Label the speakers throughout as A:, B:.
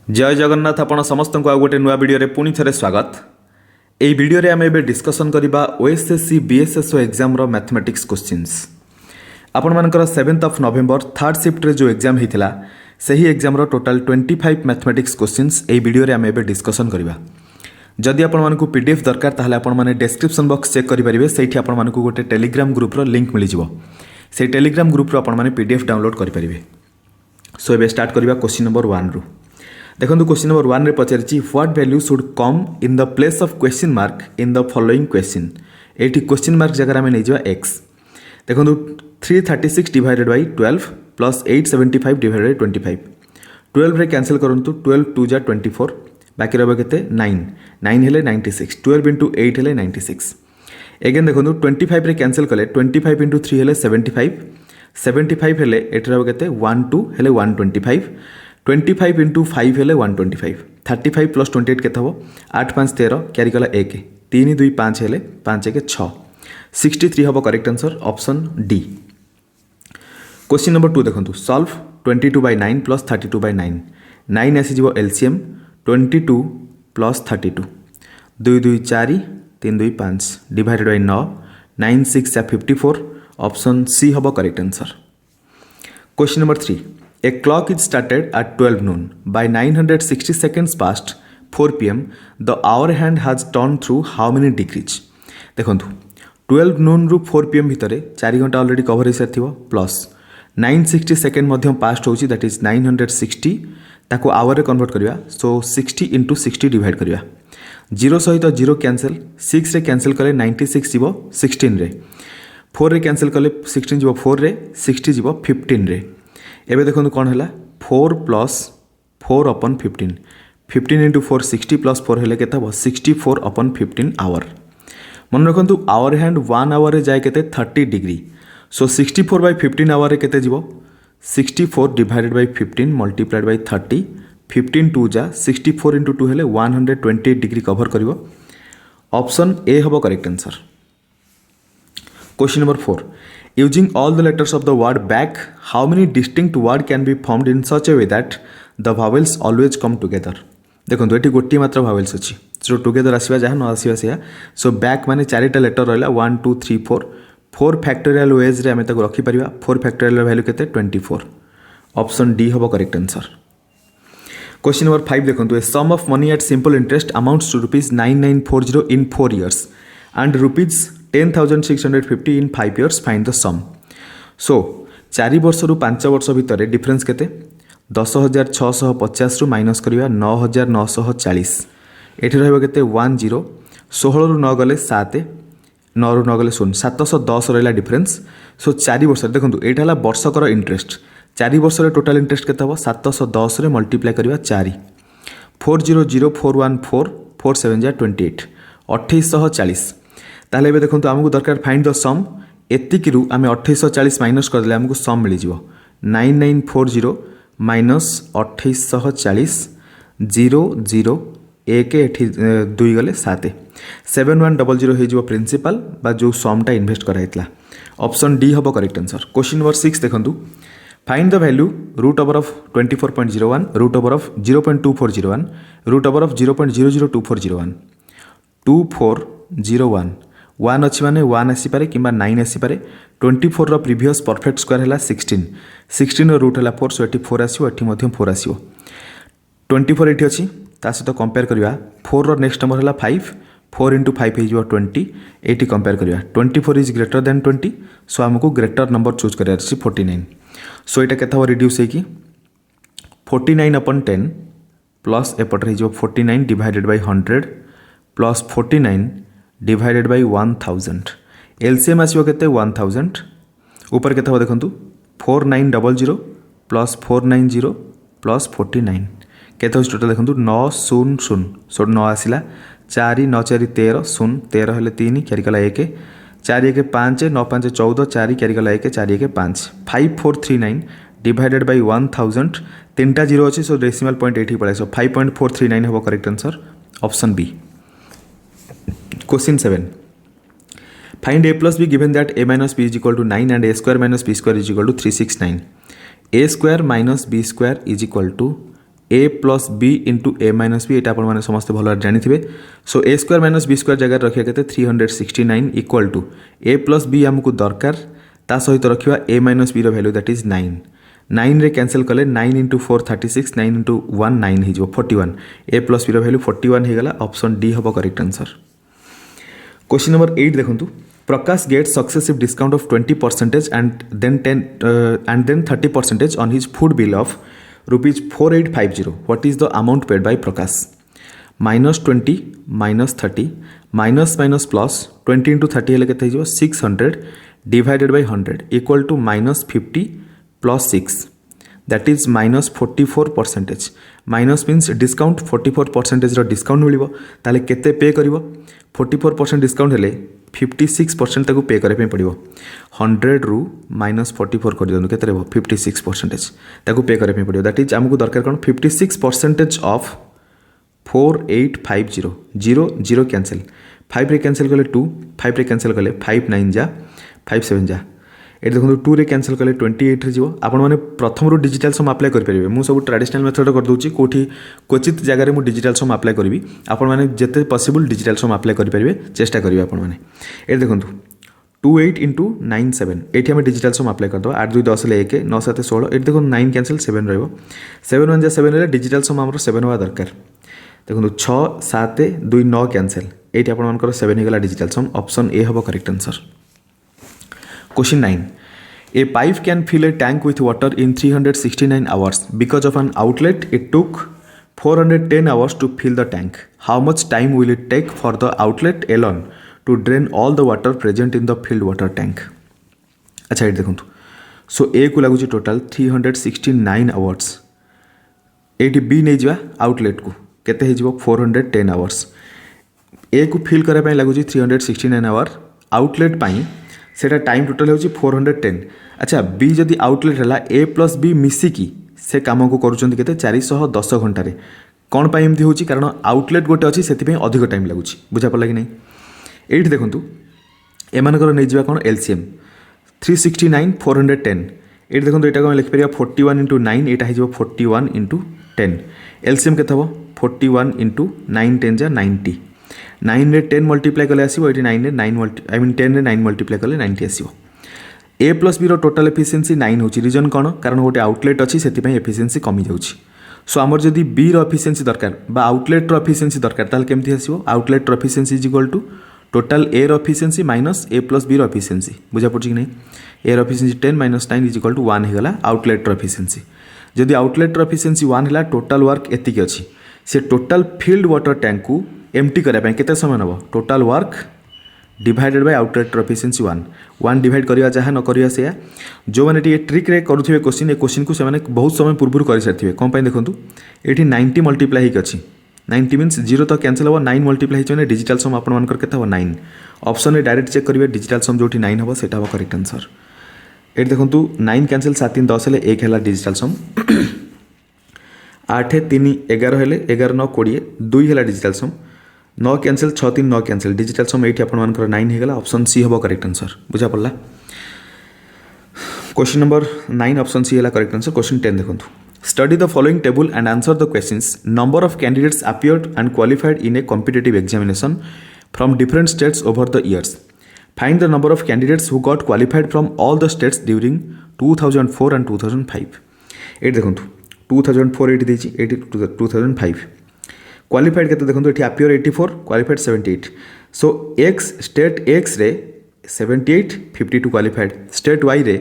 A: जय जगन्नाथ आपण समस्त को गोटे नुआ वीडियो पुणी थे स्वागत। यही वीडियो आम ए डिस्कसन करवा ओएसएससी बीएसएसओ एग्जाम रो मैथमेटिक्स क्वेश्चंस। आपण मानकर 7 नवेम्बर थर्ड शिफ्ट रे जो एग्जाम होता सही एग्जाम रो टोटाल 25 मैथमेटिक्स क्वेश्चंस यही वीडियो आम ए डिस्कसन करवा। जदि आपण मानकु पीडीएफ दरकार ताहले आपण माने डिस्क्रिप्शन बॉक्स चेक करि परिबे। सेठी आपण मानकु गोटे टेलीग्राम ग्रुप रो लिंक मिल जिवो। से टेलीग्राम ग्रुप रो आपण माने पीडीएफ डाउनलोड करि परिबे। सो एबे स्टार्ट करवा क्वेश्चन नंबर 1 रु। देखो क्वेश्चन नंबर 1 रे पचारि what value should come in the place of question mark in the following question. एठी क्वेश्चन मार्क जगह आम नहीं एक्स। देखो 336 divided by 12 plus 875 divided by 25। 12 रे कैंसिल करंतु 12 2 जा 24 बाकी रहा के 9 9 हेले 96 12 इंटू 8 हेले 96। एगेन देखो 25 रे कैंसिल कले 25 इंटू 3 हेले 75 75 हेले एठी रहा के 1 2 हेले 125 25 इंटू 5 हेले 125 35 प्लस 28 के 8 5 13 क्यारी कला 1 3 2 5 हेले 5 1 6 63 हम correct answer option D. Question number 2 देखो सॉल्व 22/9 प्लस 32/9 9 आसीज LCM 22 plus 32 2 2 4 3 2 5 divided by 9 9 6 54 option C हम correct answer. Question number 3 A clock is started at 12 noon. By 960 seconds past 4 pm, the hour hand has turned through how many degrees? देखो 12 noon रु 4 pm भितर 4 घंटा already cover हो सारी plus 960 second मध्य past होची that is 960 ताको our रे convert करिया। सो 60 इंटू 60 डिवाइड करिया। 0 सहित 0 कैंसिल 6 रे कैंसिल कले 96 जीवो 16 रे 4 रे कैंसिल कले 16 जीवो 4 रे 60 जीवो 15 रे। एबे देखो कौन है 4 प्लस 4 अपन 15 15 इंटू 4 60 प्लस 4 हेले केता 64 अपन 15 आवर। मन रखु आवर हैंड 1 आवर रे जाए केते 30 डिग्री। सो 64/15 आवर रे केते जीवो 64 डिवाइडेड बाई 15 मल्टीप्लाइड बाई 30 15 2 जा 64 इंटू 2 हेले 128 डिग्री कवर करिवो। ऑप्शन ए हबो correct answer. Question number 4 using all the letters of the word back how many distinct word can be formed in such a way that the vowels always come together। देखो ये गोटे मात्र vowels अच्छी जो together आसवा जहाँ न आसवा से। So back माने 4टा लेटर रहा 1 2 3 4 4 फैक्टोरियल वेज रे आम रखिपर 4 फैक्टोरियल वैल्यू के 24 ऑप्शन डी हम करेक्ट आंसर। क्वेश्चन नंबर 5 देखो a sum of money at simple interest amounts to ₹9940 in 4 years and ₹10,650 in 5 years find the sum। सो 4 वर्ष रु 5 वर्ष भितर डिफरेंस केते 10,650 रु माइनस करिया 9,940 एठी रहबो केते 10 16 रु 9 गले 7 9 रु 9 गले 0 710 रहला डिफरेंस। सो 4 वर्ष देखंतु एटा हला वर्षकर इंटरेस्ट 4 वर्ष रे टोटल इंटरेस्ट केते हो 710 रे मल्टीप्लाई करिया 4 400,414 4 7 जा 28 2840। ताहले एबे देखंतु हमकु दरकार फाइंड द सम एतिकिरु आमे 2840 माइनस कर देले हमकु सम मिल जिवो 9940 माइनस 2840 0 0 1 एठी 2 गले 7 7100 हे जिवो प्रिंसिपल बा जो समटा इन्वेस्ट करा हेतला। ऑप्शन डी हबो करेक्ट आंसर। क्वेश्चन नंबर 6 देखंतु find the value root over of 24.01 root over of 0.2401 root over of 0.002401 2401 1 अच्छी माने 1 आसीपे कि 9 आसीपे 24 रो प्रीवियस परफेक्ट स्क्वायर है 16 16 रूट है 4 सो 4 आसो एटी 4 आसो 24 एटी अच्छी ता सहित कंपेयर करवा 4 रो नेक्स्ट नंबर है 5 4 इंटू 5 हो 20 एटी कंपेयर करवा 24 इज ग्रेटर देन 20 सो आमको ग्रेटर नंबर चूज कर 49। सो यहाँ के रिड्यूस होगी 49 अपन 10 प्लस एपटे हो 49 divided by 100 plus 49 divided by 1000 LCM आसो के 1000 ऊपर के देखो 4900 प्लस 490 प्लस 49 के टोटल देखो 900 सो 9 आसला 4 9 4 13 0 13 हेले 3 क्यारी कला 1 4 1 5 9 5 14 4 क्यारी कला 1 4 1 5 5439 डिवाइडेड बाई 1000 3टा 0 अच्छी सो डेसिमल पॉइंट एठी पड़े सो 5.439 हम correct answer option B. Question 7 find a plus b given that a minus b is equal to 9 and a square minus b square is equal to 369 a square minus b square is equal to A plus B into A minus B यहाँ आपने समस्त भल जानी so A square minus B square जगह रखा के 369 equal to A plus B आमको दरकार ता सहित रखा A minus B value that is 9 9 रे कैंसिल कले 9 इंटू 4 36 9 इंटू 1 9 हो 41 ए प्लस बी वैल्यू 41 हो गला ऑप्शन डी हम करेक्ट आंसर। क्वेश्चन नंबर 8 देखंतु Prakash gets successive discount of 20% and then 30% on his food bill of rupees 4850. What is the amount paid by Prakash? Minus 20 minus 30 minus minus plus 20 into 30 हेले केते हिजो 600 divided by 100 equal to minus 50 plus 6 that is minus 44%. Minus means discount 44% row discount मिलिबो ताले केते पे करिवो 44% discount हेले 56% ताको पे करे पड़ो 100 रु माइनस 44 कर दिखाँ के 56% ताको पे करे पड़ो दैट इज आमको दरकार कौन 56% ऑफ 4850 जीरो जीरो कैंसिल 5 रे कैंसिल कले 2 5 रे कैंसिल कले 5 9 जा 5 7 जा ये देखो 2 रे कैंसिल कले 28 रे जीवो आपण माने प्रथम रु डिजिटल सम अप्लाई कर परिबे मु सब ट्रेडिशनल मेथड कर दोची कोठी क्वचित जगह रे मु डिजिटल सम अप्लाई करबी आपण माने जते पॉसिबल डिजिटल सम अप्लाई कर परिबे चेष्टा करिवे आपण माने ए देखो 28 into 9 7 एठी हम डिजिटल सम अप्लाई कर दो 8 2 10 ले 1 9 7 16 एठी देखो 9 कैंसिल 7 रहइबो 7 1 जा 7 रे डिजिटल सम हमरो 7 होवा दरकार देखो 6 7 2 9 कैंसिल एठी आपण मानकर 7 हे गला डिजिटल सम ऑप्शन ए हबो correct answer. Question 9. A pipe can fill a tank with water in 369 hours. Because of an outlet, it took 410 hours to fill the tank. How much time will it take for the outlet alone to drain all the water present in the filled water tank? अच्छा ये देखो सो ए को लगुच total 369 hours eighty B नहीं जा outlet को केते हो 410 आवर्स ए को फिल करने लगुच 369 आवर आउटलेट पाई सेटा टाइम टोटल हो 410 अच्छा बी जदि आउटलेट है ए प्लस बी मिसिकी से काम को करुँच के 410 घंटे कौन पाई एमती हो कारण आउटलेट गोटे अच्छी से अधिक टाइम लगुच बुझा पड़ा कि नहीं ये देखूँ एमर नहीं जा कौन एलसीएम 369 410 ये देखो यहाँ को लिखिपर 41 इंटू 9 यहाँ हो 41 इंटू 10 एलसीएम के 41 इंटू 9 10 जा 90 9 रे 10 मल्टीप्लाई कले आसीबो एटी 9 रे 9 आई मीन 10 रे 9 मल्टीप्लाई कले 90 आसीबो ए प्लस बी रो टोटल एफिशिएंसी 9 होची रीजन कोन कारण गोटे आउटलेट अछि सेति पई एफिशिएंसी कमी जाउची सो हमर जदी बी रो एफिशिएंसी दरकार बा आउटलेट रो एफिशिएंसी दरकार ताल केमथि आसीबो आउटलेट रो efficiency is equal to total A रो efficiency minus A plus B रो एफिशिएंसी बुझा पड़छि कि नहीं ए रो efficiency 10 minus 9 is equal to 1 हे गला आउटलेट रो एफिशिएंसी जदी आउटलेट रो एफिशिएंसी 1 हला टोटल वर्क एतिक अछि से टोटल फील्ड वाटर टैंक को एमटी करने केते समय नब total work divided by outlet efficiency 1 divide करिया जहाँ न करिया से जो मैंने ये ट्रिक रे करुथिबे क्वेश्चन ए क्वेश्चन को से बहुत समय पूर्व कर सारी कौन पाई देखो ये 90 मल्टीप्लाई होगी अच्छी 90 मीन्स 0 तो कैंसिल हम 9 मल्टीप्लाई होने डिजिटल सम आपन केते हम 9 ऑप्शन में डायरेक्ट चेक करेंगे डिजिटल सम जो 9 हम से करेक्ट आंसर ये देखो 9 कैंसिल 7 3 10 हेले 1 है डिजिटल सम 8 3 11 हेले 11 9 20 2 है डिजिटल सम 9 कैंसिल 6 3 9 कैंसिल डिजिटल सम ये आप 9 होगा ऑप्शन सी हम करेक्ट आंसर बुझा पड़ा। क्वेश्चन नंबर 9 ऑप्शन सी है करेक्ट आंसर। क्वेश्चन 10 देखो study the following table and answer the questions number of candidates appeared and qualified in A competitive examination from different states over the years find the number of candidates who got qualified from all the states during 2004 and 2005 ये देखो 2004 ये 2005 qualified के देखो ये appear 84 qualified 78 सो x state X ray 78 52 qualified state Y रे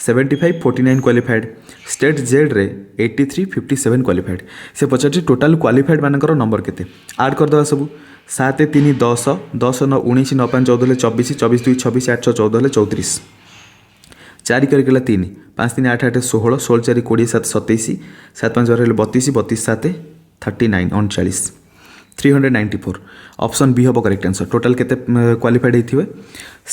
A: 75 49 qualified state Z रे 83 57 qualified से पचार total qualified मानकर नंबर केते आड कर दवा सब 7 3 10 10 9 19 9 5 14 24 24 2 26 8 6 14 34 4 करके 3 5 3 8 8 16 16 4 20 7 27 7 5 12 32 32 7 39 39 394 ऑप्शन बी हम करेक्ट आंसर टोटाल केते क्वालिफाइड होइथिबे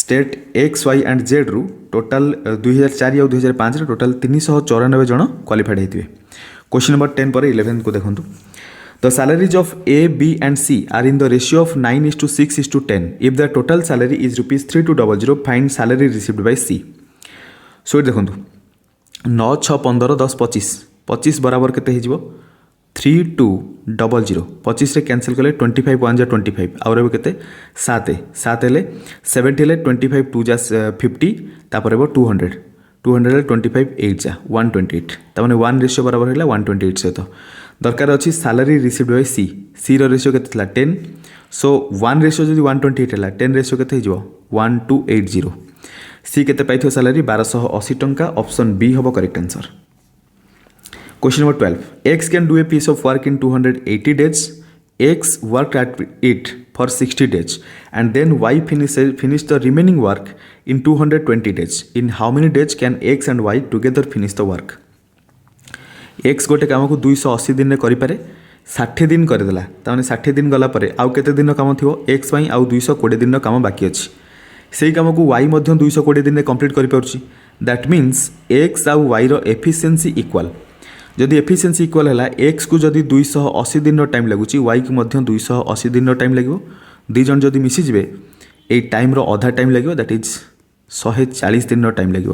A: state X Y and Z रु टोटाल 2004 और 2005 रे टोटाल 394 जन क्वालिफाइड होइथिबे। क्वेश्चन नंबर 10 पर 11 को देखंतु the salaries of A B and C are in the ratio of 9:6:10 if the total salary is ₹3200 find salary received by C so देखंतु 9 6 15 10 25 25 बराबर केते हिजबो 3200 25 कैंसिल कले 25 1 जा 25 आउ रे केते 7 7 हेले 70 हेले 25 2 जा 50 तापर एबो 200 200 हेले 25 8 जा 128 तामाने 1 रेशियो बराबर हैला 128 सहित दरकार अछि salary received by C C रो रेशियो केते थला 10 सो 1 रेशियो जदि 128 हैला 10 रेशियो केते हिजो 1280 सी केते पाइथो सैलरी 1280 टंका ऑप्शन बी होबो correct answer. Question number 12. X can do a piece of work in 280 days. X worked at it for 60 days and then Y finished the remaining work in 220 days. In how many days can X and Y together finish the work? X गोटे काम को 280 दिन में करि पारे 60 दिन करदेला ताने 60 दिन गला परे आउ केते दिन काम थिवो X पई आउ 220 दिन काम बाकी अछि सेही काम को Y मध्य 220 दिन में कंप्लीट करि पाउछि दैट मीन्स X आउ Y रो एफिशिएंसी इक्वल जदि एफिशिएंसी इक्वल है एक्स को जदि 280 दिन टाइम लगुच वाई को मध्य 280 दिन टाइम लगे दुई जन जदि मिसीजे ये टाइम रो अधा टाइम लगे दैट इज 140 दिन टाइम लगे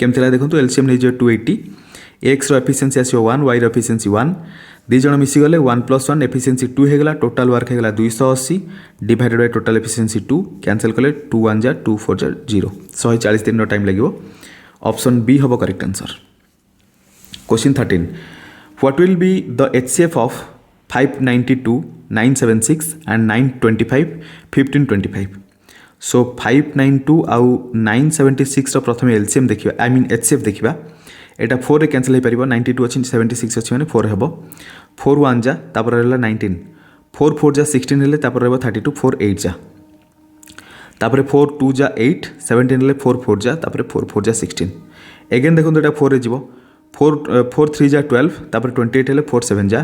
A: केमती देखो एलसीएम नहीं 280 एक्स रो एफिशिएंसी आसो 1 वाई रो एफिशिएंसी 1 दुई जन मिसीगले 1 + 1 एफिशिएंसी 2 होगा टोटाल वर्क होगा 280 divided by total efficiency 2 cancel कले 2 1 जा 2 4 जा 0 140 दिन टाइम लगे ऑप्शन बी हम correct answer. Question 13. What will be the HCF of 592, 976 and 925, 1525? So 592 आउ 976 रो प्रथम LCM देखिबा आई मीन HCF देखिबा एटा 4 रे कैंसिल हे परिबो 92 अछि 76 अछि माने 4 हेबो 4 1 जा तापर रहला 19 4 4 जा 16 हेले तापर रहबो 32 4 8 जा तापर 4 2 जा 8 17 हेले 4 4 जा तापर 4 4 जा 16 अगेन देखो एटा 4 रे जिवो 4 3 जा 12 तापर 28 हेले 4 7 जा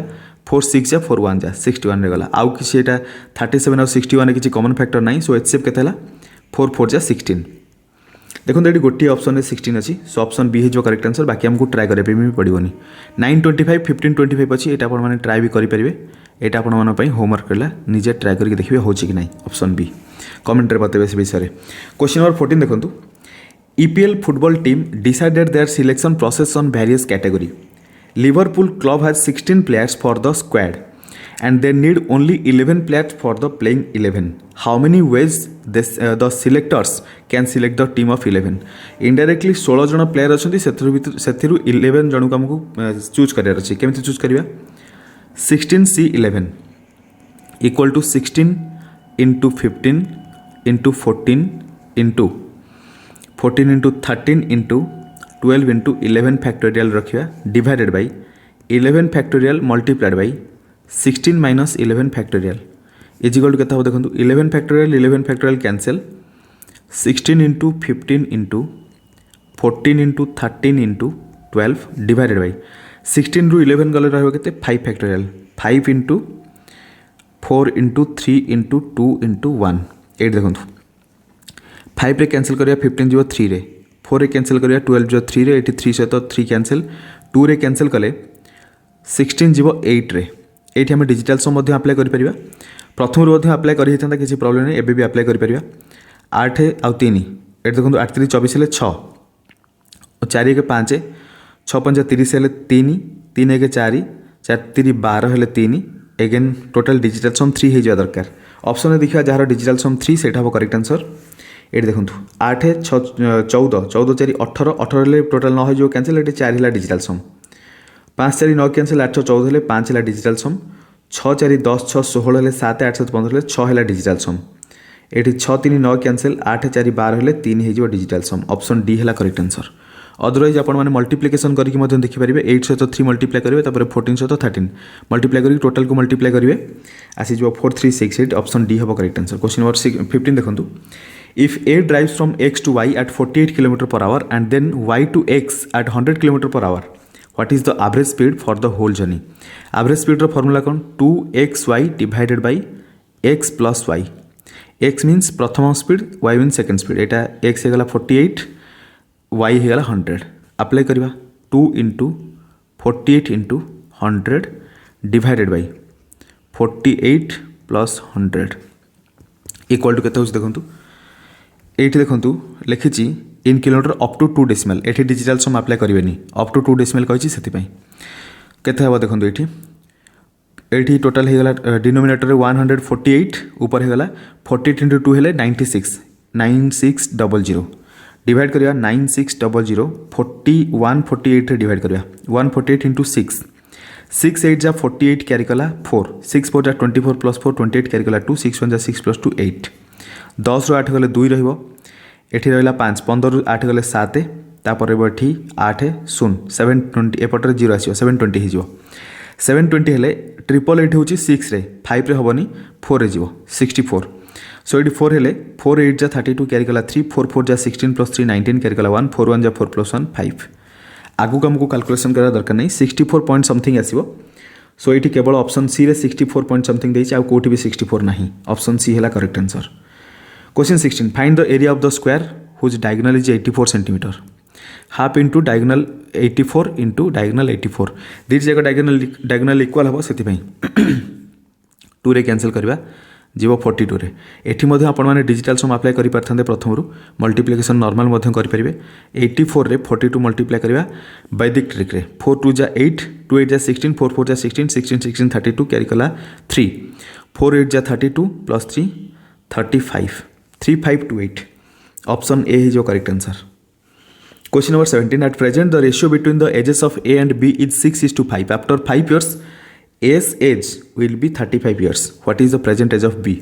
A: 4 6 जा 4 1 जा 61 रे गला आउ किसी एटा 37 और 61 किसी कॉमन फैक्टर नहीं सो एचसीएफ केते हला 4 4 जा 16 देखो एटी गोटी ऑप्शन रे 16 अछि सो ऑप्शन बी हेजो करेक्ट आंसर बाकी हमको ट्राई करे भी पड़िबोनी 925 1525 अछि एटा आपण माने ट्राई भी करि परिबे एटा आपण माने पई होमवर्क करला निजे ट्राई करके देखिबे होछि कि नहीं ऑप्शन बी कमेंट रे बतेबे से विषय रे। क्वेश्चन नंबर 14 देखंतु EPL football team decided their selection process on various category. Liverpool club has 16 players for the squad and they need only 11 players for the playing 11. How many ways the selectors can select the team of 11? Indirectly 16 जन player अछंती सेथिरु 11 जन को हमकु choose करियार अछि केमिति choose करिया 16C11 equal to 16 into 15 into 14 into 14 into 13 into 12 into 11 factorial रखिया divided by 11 factorial multiplied by 16 minus 11 factorial is equal to केता हो देखंतु 11 factorial cancel 16 into 15 into 14 into 13 into 12 divided by 16 ru 11 गले रहबो केते 5 factorial 5 into 4 into 3 into 2 into 1 8 देखंतु 5 रे cancel करिया 15 जीवो 3 रे 4 रे कैंसिल करिया 12 जीवो 3 रे एटी 3 से तो 3 कैंसिल 2 रे कैंसिल कले 16 जीवो 8 रे एठी हम डिजिटल सम मध्ये अप्लाई करि परिबा प्रथम रो मध्ये अप्लाई करि हेतंता किछि प्रॉब्लम नै एबे भी अप्लाई करि परिबा 8 आउ 3 एठी देखंतु 8 3 24 हेले 6 और 4 के 5 6 5 30 हेले 3 3 के 4 4 3 12 हेले 3 अगेन टोटल डिजिटल सम 3 हे जा दरकार ऑप्शन में देखिया जहार डिजिटल सम 3 सेटा हो करेक्ट आंसर ये देखो 8 6 14 14 4 18 18 टोटाल 9 हो कैंसिल 4 है डिजिटल सम 5 4 9 कैंसिल 8 14 है 5 है डिजिटल सम 6 4 10 6 16 है 7 8 7 15 6 है डिजिटल सम ये 6 3 9 कैंसिल 8 4 12 है 3 हो डिजिटल सम ऑप्शन डी है करेक्ट आंसर। अदरवाइज आप मल्टीप्लिकेशन करके देखिपारे 8 सहित 3 मल्टीप्लाई करेंगे 14 सहित 13 मल्टीप्लाई करके टोटाल को मल्टीप्लाई करेंगे आसीज 4368 ऑप्शन डी हम करेक्ट आंसर। क्वेश्चन नंबर 15 देखो if A drives from X to Y at 48 km/h and then Y to X at 100 km/h what is the average speed for the whole journey? Average speed row formula कौन 2xy divided by x plus y x means प्रथम speed y means second speed एटा x हेगला 48 y हेगला 100 apply करबा 2 into 48 into 100 divided by 48 plus 100 equal to केते होछ देखंतु एठी देखंतु लिखिछि in kilometre up to 2 decimal एठी digital sum apply करिवेनी up to 2 decimal कहिछि सेति पई केते हबो देखंतु एठी ये टोटाल होगा डिनोमिनेटर 148 ऊपर होगा 48 इंटू 2 है 9600 डिवाइड करिया 9600 4148 डिवाइड करिया 148 इंटू 6 8 जा 48 कैरी कला 4 6 4 जा 24 प्लस 4 28 कैरी कला 2 6 1 जा 6 प्लस 2 8 10 रू 8 गले 2 रहिबो एठी रहला 5 15 रू 8 गले 7 तापर एठी 8 0 720 एपटर 0 आसीबो 720 हिजो 720 हेले 888 होची 6 रे 5 रे होबनी 4 रे जीवो 64 सो एटी 4 हेले 4 8 जा 32 कैरी कला 3 4 4 जा 16 प्लस 3 19 कैरी कला 1 4 1 जा 4 प्लस 1 5 आगु हमको कैलकुलेशन करा दरकार नहीं 64 पॉइंट समथिंग आसीबो सो एटी केवल ऑप्शन सी रे 64 पॉइंट समथिंग देछि आ कोठी भी 64 नहीं ऑप्शन सी हैला correct answer question 16 find the area of the square whose diagonal is 84 centimetre half into diagonal 84 into diagonal 84 this जगह डायगोनल इक्वल हम से 2 रे कैंसिल करवा जीव 42 रे एठी मध्ये आपण माने डिजिटल सम अप्लाई करि परथांदे प्रथम रु मल्टीप्लिकेशन नॉर्मल मध्ये करि परिबे 84 रे 42 मल्टीप्लाई करबा वैदिक ट्रिक रे 4 2 जा 8 2 8 जा 16 4 4 जा 16 16 16 32 कैरी कला 3 4 8 जा 32 plus 3 35 3528 option A is your correct answer question number 17 at present the ratio between the ages of A and B is 6:5 after 5 years A's age will be 35 years what is the present age of B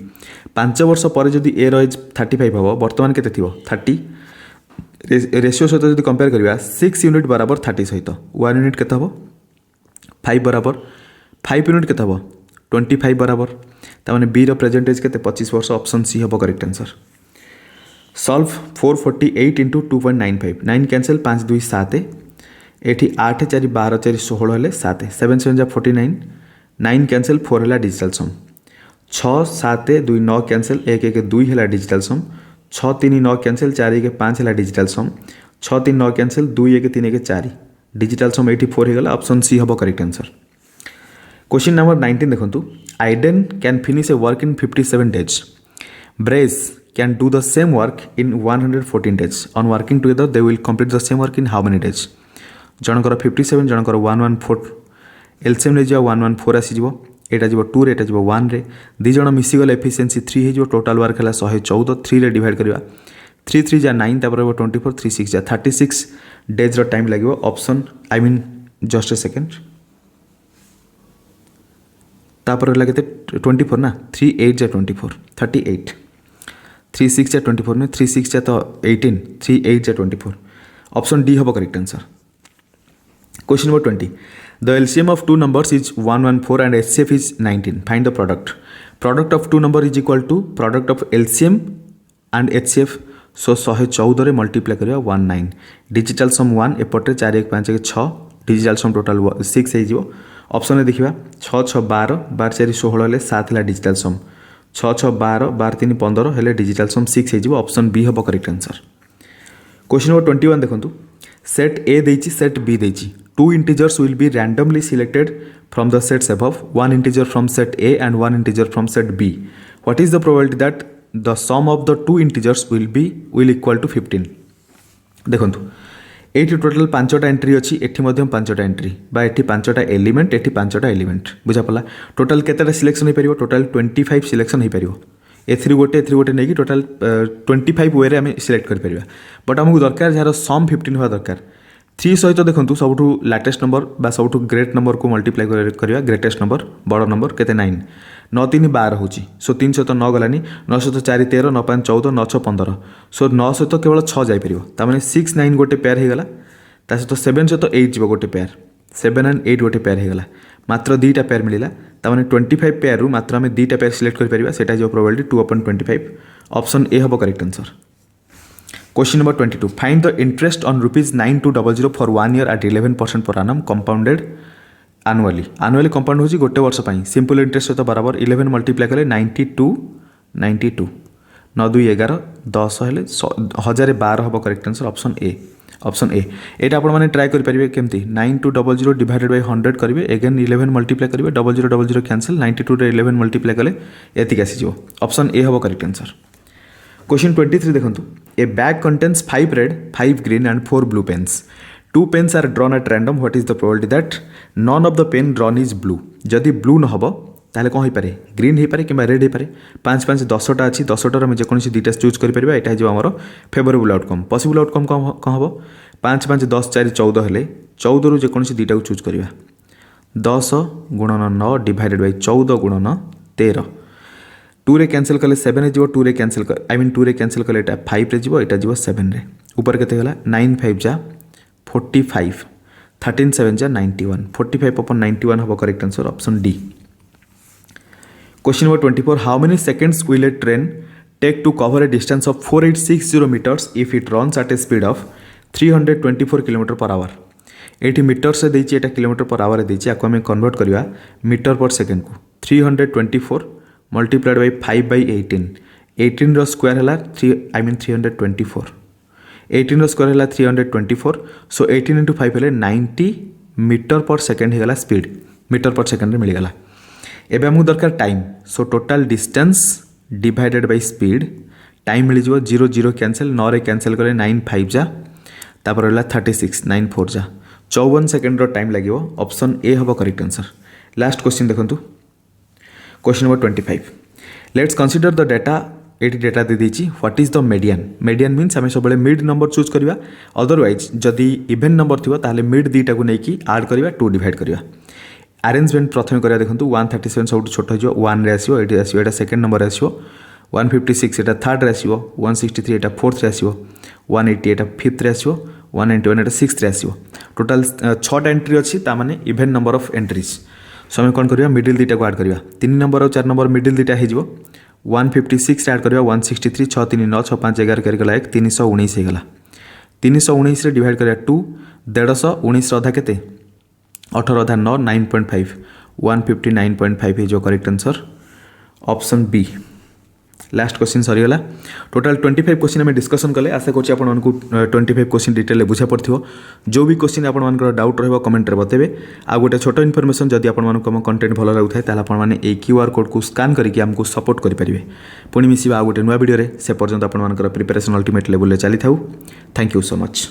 A: 5 वर्ष पर जदि ए रो as 35 हम बर्तमान केते थिबो 30 ratio सहित जदि compare करबा 6 यूनिट बराबर 30 सहित 1 यूनिट केते हबो 5 बराबर 5 यूनिट केते हबो 25 बराबर ता माने बी रो प्रेजेंट एज केते 25 वर्ष ऑप्शन सी हबो correct answer solve 448 into 2.95 9 cancel 5 2 7 एठी 8 4 12 4 16 हेले 7 7 7 जा 49 9 कैंसिल 4 हेला डिजिटल सम 6 7 2 9 कैंसिल 1 1 2 हेला डिजिटल सम 6 3 9 कैंसिल 4 1 5 हेला डिजिटल सम 6 3 9 कैंसिल 2 1 3 1 4 डिजिटल सम एठी 4 हेगला ऑप्शन सी हबो करेक्ट आंसर क्वेश्चन नंबर 19 देखंतु Aiden can finish a work in 57 days ब्रेस can do the same work in 114 days on working together they will complete the same work in how many days Jankar 57 Jankar 114 LCM ले जा 114 आसी जीवो एटा जीवो 2 रे एटा जीवो 1 रे दि जण मिसी गले एफिशिएंसी 3 हे जीवो टोटल वर्क हला 114 3 रे डिवाइड करबा 3 3 जा 9 तापर 24 3 6 जा 36 डेज रो टाइम लागिवो option I mean just a second तापर लागते 24 ना 3 8 जा 24 38 3 6 जा 24 ने 3 6 जा तो 18 3 8 जा 24 ऑप्शन डी हबो correct answer question number 20 the LCM of two numbers is 114 and HCF is 19 find the product of two number is equal to product of LCM and HCF so 114 रे मल्टीप्लाई करिया 19 digital sum 1 एपटे 4 1 5 1 6 digital sum total 6 हे जिवो option रे देखिबा 6 6 12 12 4 16 हेले 7 हेला digital सम 6 6 12 12 3 15 हेले digital सम 6 हे जिवो ऑप्शन बी हबो करेक्ट आंसर क्वेश्चन नंबर 21 देखंतु सेट ए देछि सेट बी देछि two integers will be randomly selected from the sets above one integer from set A and one integer from set B what is the probability that the sum of the two integers will equal to 15 देखंतु एटी total 5टा entry अच्छी एटी मध्यम 5टा entry बा एटी 5टा एलिमेंट एटी 5टा एलिमेंट बुझा पला टोटल केतेटा सिलेक्शन हो परिबो टोटल 25 सिलेक्शन हो परिबो एथ्री गोटे नहीं कि टोटल 25 वे रे आम सिलेक्ट कर परिबा बट हमको दरकार जार सम 15 हुआ दरकार 3 सहित देखंतु सबठू लाटेस्ट नंबर बा सबठू ग्रेट नंबर को मल्टीप्लाई करवा ग्रेटेस्ट नंबर बड़ नंबर केते 9 9 3 12 होची सो 3 सहित 9 गलानी 9 सहित 4 13 9 5 14 9 6 15 सो 9 सहित केवल 6 जाई परिबो ता माने 6 9 गोटे पेयर हे गला ता सहित 7 सहित 8 जीवो गोटे पेयर 7 एंड 8 गोटे पेयर हे गला मात्र 2टा पेयर मिलिला ता माने 25 पेयर रु मात्र हमें 2टा पेयर सिलेक्ट कर परिबा सेटा जो प्रोबेबिलिटी 2/25 ऑप्शन ए हबो correct answer question number 22 find the interest on ₹9200 for 1 year at 11% per annum compounded annually compound होची गोटे वर्ष पई सिंपल इंटरेस्ट सहित बराबर 11 मल्टीप्लाई कले 92 9 2 11 10 हेले 1012 हबो करेक्ट आंसर ऑप्शन ए एटा आपण माने ट्राई करि परिबे केमती 9200 डिवाइडेड बाय 100 करिवे अगेन 11 मल्टीप्लाई करिवे 0000 कैंसिल 92 रे 11 मल्टीप्लाई कले एतिक आसी जो ऑप्शन ए हबो करेक्ट आंसर क्वेश्चन 23 देखंतु a bag contains 5 red 5 green and 4 blue pens 2 pens are drawn at random, what is the probability that none of the pen drawn is blue? जदि blue न हबो ताहले कौन हो पारे, green हो पारे कि रेड हो पारे। 5 5 10टा अच्छी 10टार आम जेकोसी दुईटा चूज करें, यहाँ हो आमर फेवरेबल आउटकम। पॉसिबल आउटकम कौन हम 5 5 10 4 14 हेले 14 रु जेकोसी दुईटा चूज करवा 10 गुणन 9 डिवाइडेड बाय 14 गुणन 13 2 रे कैंसिल कले 7 रे जीवो 2 रे कैंसिल कर आई मीन 2 रे कैंसिल कले एटा 5 रे जीवो एटा जीवो 7 रे ऊपर केते गला 9 5 जा 45 13 7 जा 91 45 upon 91 हबो correct answer option D. Question number 24 how many seconds will a train take to cover a distance of 4860 metres if it runs at a speed of 324 kilometre per hour. एटी मीटर से देछि एटा kilometre per our देछि आको हम convert करबा metre per second को 324 multiplied by 5 by 18 रो square हला 324 18 रो स्क्वायर हला 324 सो 18 into 5 हेले 90 मीटर पर सेकंड हेगला स्पीड मीटर पर सेकंड रे मिल गला। एबे हमहु दरकार time so total distance divided by speed time मिल जिवो 0 0 कैंसिल 9 रे कैंसिल करे 9 5 जा तापर हला 36 9 4 जा 54 सेकंड रो टाइम लागिवो ऑप्शन ए हबो करेक्ट आंसर। लास्ट क्वेश्चन देखंतु question number 25 let's consider the data एटी डाटा दे दीची what is the median. Median means आम सब मिड नंबर चूज करवा अदरवाइज जदि इवेन नंबर थी ताहले मिड दुईटा को लेकिन आड करवा 2 डिवाइड करवा। अरेंजमेंट प्रथम करा देखंतु 137 सब छोट हो 1 रे आसीबो एटी आसीबो एटा सेकंड नंबर आसीबो 156 एटा थर्ड रे आसीबो 163 एटा फोर्थ रे आसीबो 180 एटा फिफ्थ रे आसीबो 191 एटा सिक्स्थ रे आसीबो। टोटल 6टा एंट्री अछि ता माने इवेन नंबर ऑफ एंट्रीज सो हम कौन करवा मिडिल दुईटा को आड करवा 3 नंबर और 4 नंबर मिडिल दुईटा हो 156 आड करवा 163 6 3 9 6 5 11 कर गला 319 हो गला 319 रे डिवाइड करवा 2 150 अधा केते 18 अधा 9 9.5 159.5 है जो correct answer option B. Last question सरीगला टोटल 25 क्वेश्चन आम डिस्कसन कले आशा करुँच आपको 25 क्वेश्चन डिटेल बुझा पड़ो जो भी क्वेश्चन आप डाउट रहा कमेंट रे बतेबे। आ गोटे छोट इनफॉरमेशन जदि आपको कंटेंट भल लगुए आपने ये QR कोड को स्कान करके आमको सपोर्ट करेंगे। पुणी मिसिबा आ गोटे नुआ वीडियो से पर्यंत आपर प्रिपरेशन अल्टीमेट लेवल चली था। Thank you so much.